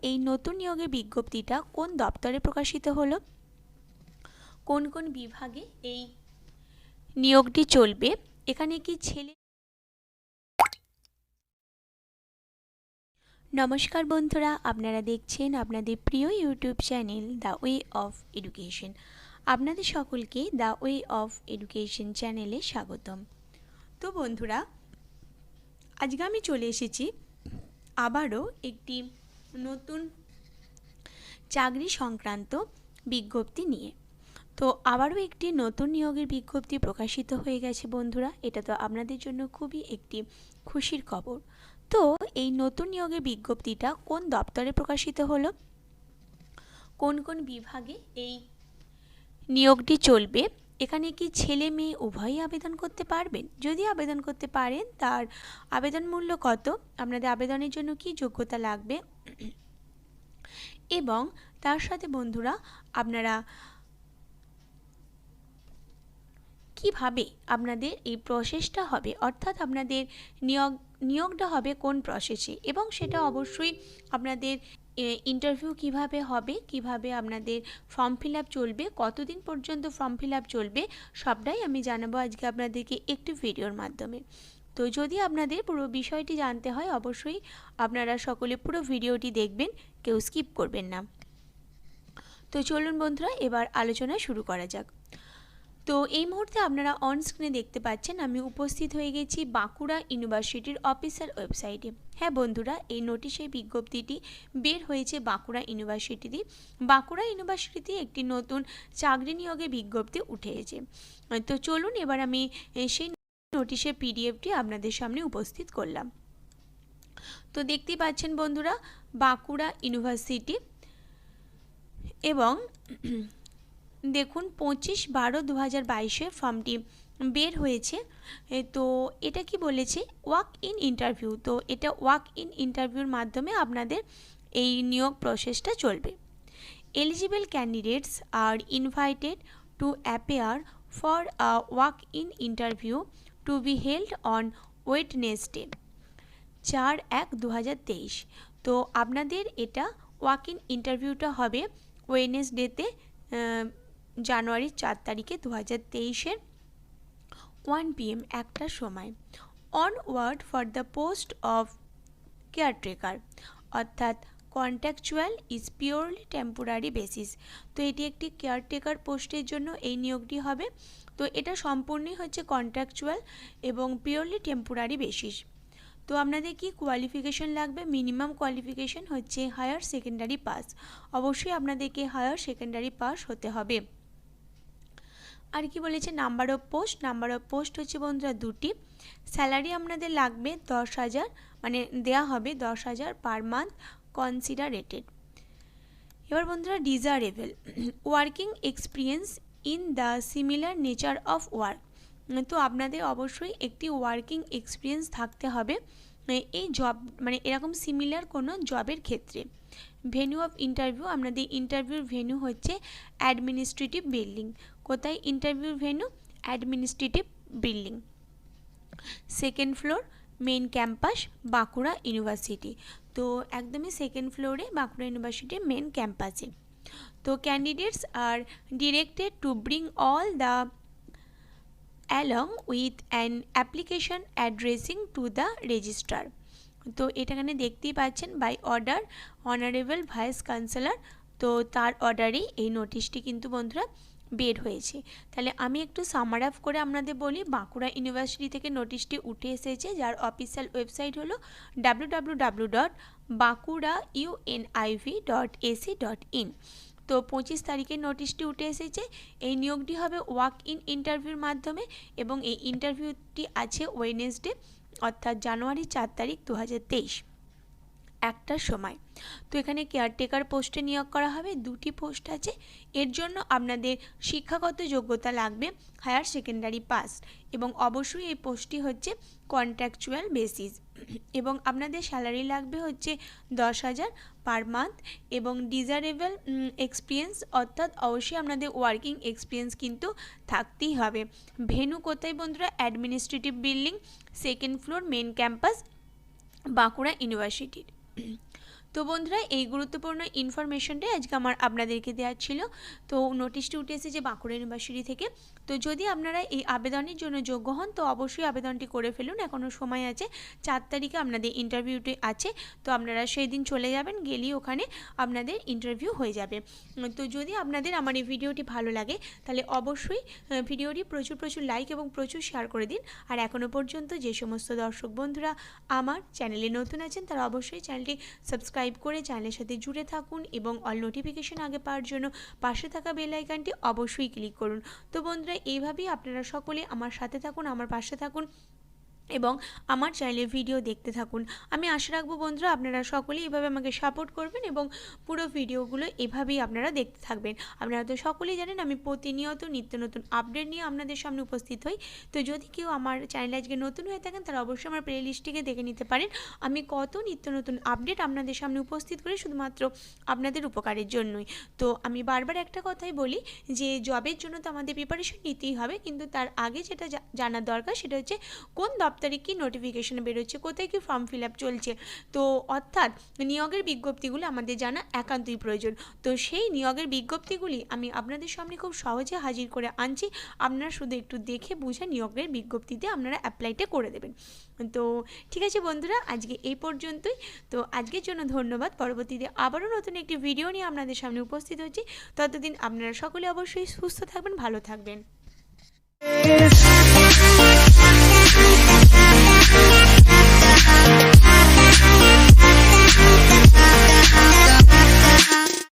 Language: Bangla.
এই নতুন নিয়োগের বিজ্ঞপ্তিটা কোন দপ্তরে প্রকাশিত হলো, কোন কোন বিভাগে এই নিয়োগটি চলবে, এখানে কি ছেলে। নমস্কার বন্ধুরা, আপনারা দেখছেন আপনাদের প্রিয় YouTube channel the way of education. আপনাদের সকলকে দ্য ওয়ে অফ এডুকেশন চ্যানেলে স্বাগতম। তো বন্ধুরা, আজকে আমি চলে এসেছি আবারও একটি নতুন চাকরি সংক্রান্ত বিজ্ঞপ্তি নিয়ে। তো আবারও একটি নতুন নিয়োগের বিজ্ঞপ্তি প্রকাশিত হয়ে গেছে বন্ধুরা। এটা তো আপনাদের জন্য খুবই একটি খুশির খবর। তো এই নতুন নিয়োগের বিজ্ঞপ্তিটা কোন দপ্তরে প্রকাশিত হলো, কোন কোন বিভাগে এই নিয়োগটি চলবে, এখানে কি ছেলে মেয়ে উভয়ই আবেদন করতে পারবেন, যদি আবেদন করতে পারেন তার আবেদন মূল্য কত, আপনাদের আবেদনের জন্য কি যোগ্যতা লাগবে, এবং তার সাথে বন্ধুরা আপনারা কিভাবে আপনাদের এই প্রসেসটা হবে, অর্থাৎ আপনাদের নিয়োগটা হবে কোন প্রসেসে, এবং সেটা অবশ্যই আপনাদের ইন্টারভিউ কিভাবে হবে, কিভাবে আপনাদের ফর্ম ফিল আপ চলবে, কতদিন পর্যন্ত ফর্ম ফিল আপ চলবে, সবটাই আমি জানাবো আজকে আপনাদেরকে একটি ভিডিওর মাধ্যমে। তো যদি আপনাদের পুরো বিষয়টি জানতে হয় অবশ্যই আপনারা সকলে পুরো ভিডিওটি দেখবেন, কেউ স্কিপ করবেন না। তো চলুন বন্ধুরা, এবার আলোচনা শুরু করা যাক। তো এই মুহূর্তে আপনারা অন স্ক্রিনে দেখতে পাচ্ছেন আমি উপস্থিত হয়ে গেছি বাঁকুড়া ইউনিভার্সিটির অফিসিয়াল ওয়েবসাইটে। হ্যাঁ বন্ধুরা, এই নোটিশের বিজ্ঞপ্তিটি বের হয়েছে বাঁকুড়া ইউনিভার্সিটিতে। বাঁকুড়া ইউনিভার্সিটিতে একটি নতুন চাকরি নিয়োগের বিজ্ঞপ্তি উঠে এসেছে। তো চলুন এবার আমি সেই নোটিশের পিডিএফটি আপনাদের সামনে উপস্থিত করলাম। তো দেখতেই পাচ্ছেন বন্ধুরা, বাঁকুড়া ইউনিভার্সিটি, এবং দেখুন 25/12/2022 ফর্মটি বের হয়েছে। তো এটা কি বলেছে, ওয়াক ইন ইন্টারভিউ। তো এটা ওয়াক ইন ইন্টারভিউর মাধ্যমে আপনাদের এই নিয়োগ প্রসেসটা চলবে। Eligible candidates are invited to appear for a walk in interview to be held on Wednesday 4/1/2023। তো আপনাদের এটা ওয়াক ইন ইন্টারভিউটা হবে ওয়েডনেসডেতে জানুয়ারি 4 তারিখে 2023 1 PM একটার সময়। Onward for the post of caretaker, অর্থাৎ contractual is purely temporary basis. তো এটি একটি কেয়ারটেকার পোস্টের জন্য এই নিয়োগটি হবে। তো এটা সম্পূর্ণই হচ্ছে কন্ট্রাকচুয়াল এবং পিওরলি টেম্পোরারি বেসিস। তো আপনাদের কি কোয়ালিফিকেশন লাগবে, মিনিমাম কোয়ালিফিকেশন হচ্ছে হায়ার সেকেন্ডারি পাস। অবশ্যই আপনাদেরকে হায়ার সেকেন্ডারি পাস হতে হবে। আর কি বলেছে, নাম্বার অফ পোস্ট হচ্ছে বন্ধুরা 2টি। স্যালারি আপনাদের লাগবে 10,000, মানে দেয়া হবে 10,000 পার মান্থ কনসিডারেটেড। এবার বন্ধুরা, desirable working experience in the similar nature of work. তো আপনাদের অবশ্যই একটি ওয়ার্কিং এক্সপিরিয়েন্স থাকতে হবে এই জব, মানে এরকম সিমিলার কোনো জবের ক্ষেত্রে। ভেন্যু অফ ইন্টারভিউ, আপনাদের ইন্টারভিউর ভেন্যু হচ্ছে অ্যাডমিনিস্ট্রেটিভ বিল্ডিং। কোথায় ইন্টারভিউর venue? Administrative building, 2nd floor, main campus, Bankura university. তো একদমই 2nd ফ্লোরে বাঁকুড়া ইউনিভার্সিটির মেন ক্যাম্পাসে। তো candidates are directed to bring all the along with an application addressing to the registrar। তো এটাখানে দেখতেই পাচ্ছেন by order honourable vice chancellor. তো তার অর্ডারেই এই নোটিশটি কিন্তু বন্ধুরা বের হয়েছে। তাহলে আমি একটু সামার আপ করে আপনাদের বলি, বাঁকুড়া ইউনিভার্সিটি থেকে নোটিশটি উঠে এসেছে, যার অফিসিয়াল ওয়েবসাইট হলো www.bankura.univ.ac.in। তো 25 তারিখের নোটিশটি উঠে এসেছে। এই নিয়োগটি হবে ওয়াক ইন ইন্টারভিউর মাধ্যমে, এবং এই ইন্টারভিউটি আছে ওয়েডনেসডে, অর্থাৎ জানুয়ারি 4 তারিখ 2023 একটার সময়। তো এখানে কেয়ারটেকার পোস্টে নিয়োগ করা হবে, 2টি পোস্ট আছে। এর জন্য আপনাদের শিক্ষাগত যোগ্যতা লাগবে হায়ার সেকেন্ডারি পাস, এবং অবশ্যই এই পোস্টটি হচ্ছে কন্ট্রাকচুয়াল বেসিস, এবং আপনাদের স্যালারি লাগবে হচ্ছে 10,000 পার মান্থ, এবং ডিজারেবল এক্সপিরিয়েন্স, অর্থাৎ অবশ্যই আপনাদের ওয়ার্কিং এক্সপিরিয়েন্স কিন্তু থাকতেই হবে। ভেন্যু কোথায় বন্ধুরা? Administrative building, 2nd floor, main campus, Bankura ইউনিভার্সিটির। তো বন্ধুরা এই গুরুত্বপূর্ণ ইনফরমেশনটাই আজকে আমার আপনাদেরকে দেওয়ার ছিল। তো নোটিশটি উঠে এসেছে বাঁকুড়া ইউনিভার্সিটি থেকে। তো যদি আপনারা এই আবেদনের জন্য যোগ্য হন তো অবশ্যই আবেদনটি করে ফেলুন, এখনও সময় আছে। 4 তারিখে আপনাদের ইন্টারভিউটি আছে, তো আপনারা সেই দিন চলে যাবেন, গেলেই ওখানে আপনাদের ইন্টারভিউ হয়ে যাবে। তো যদি আপনাদের আমার এই ভিডিওটি ভালো লাগে তাহলে অবশ্যই ভিডিওটি প্রচুর লাইক এবং প্রচুর শেয়ার করে দিন। আর এখনও পর্যন্ত যে সমস্ত দর্শক বন্ধুরা আমার চ্যানেলে নতুন আছেন তারা অবশ্যই চ্যানেলটি সাবস্ক্রাইব করে চ্যানেলের সাথে জুড়ে থাকুন এবং অল নোটিফিকেশন আগে পাওয়ার জন্য পাশে থাকা বেল আইকনটি অবশ্যই ক্লিক করুন। তো বন্ধুরা এইভাবেই আপনারা সকলে আমার সাথে থাকুন, আমার পাশে থাকুন এবং আমার চ্যানেলে ভিডিও দেখতে থাকুন। আমি আশা রাখবো বন্ধুরা আপনারা সকলেই এভাবে আমাকে সাপোর্ট করবেন এবং পুরো ভিডিওগুলো এভাবেই আপনারা দেখতে থাকবেন। আপনারা তো সকলেই জানেন আমি প্রতিনিয়ত নিত্য নতুন আপডেট নিয়ে আপনাদের সামনে উপস্থিত হই। তো যদি কেউ আমার চ্যানেলে আজকে নতুন হয়ে থাকেন তারা অবশ্যই আমার প্লে লিস্টটিকে দেখে নিতে পারেন। আমি কত নিত্য নতুন আপডেট আপনাদের সামনে উপস্থিত করি শুধুমাত্র আপনাদের উপকারের জন্যই। তো আমি বারবার একটা কথাই বলি যে জবের জন্য তো আমাদের প্রিপারেশন নিতেই হবে, কিন্তু তার আগে যেটা জানার দরকার সেটা হচ্ছে কোন দপ্তরে কি নোটিফিকেশন বেরোচ্ছে, কোথায় কি ফর্ম ফিল আপ চলছে। তো অর্থাৎ নিয়োগের বিজ্ঞপ্তিগুলো আমাদের জানা একান্তই প্রয়োজন। তো সেই নিয়োগের বিজ্ঞপ্তিগুলি আমি আপনাদের সামনে খুব সহজে হাজির করে আনছি। আপনারা শুধু একটু দেখে বুঝে নিয়োগের বিজ্ঞপ্তিতে আপনারা অ্যাপ্লাইটা করে দেবেন। তো ঠিক আছে বন্ধুরা, আজকে এই পর্যন্তই। তো আজকের জন্য ধন্যবাদ। পরবর্তীতে আবারও নতুন একটি ভিডিও নিয়ে আপনাদের সামনে উপস্থিত হচ্ছি। ততদিন আপনারা সকলে অবশ্যই সুস্থ থাকবেন, ভালো থাকবেন।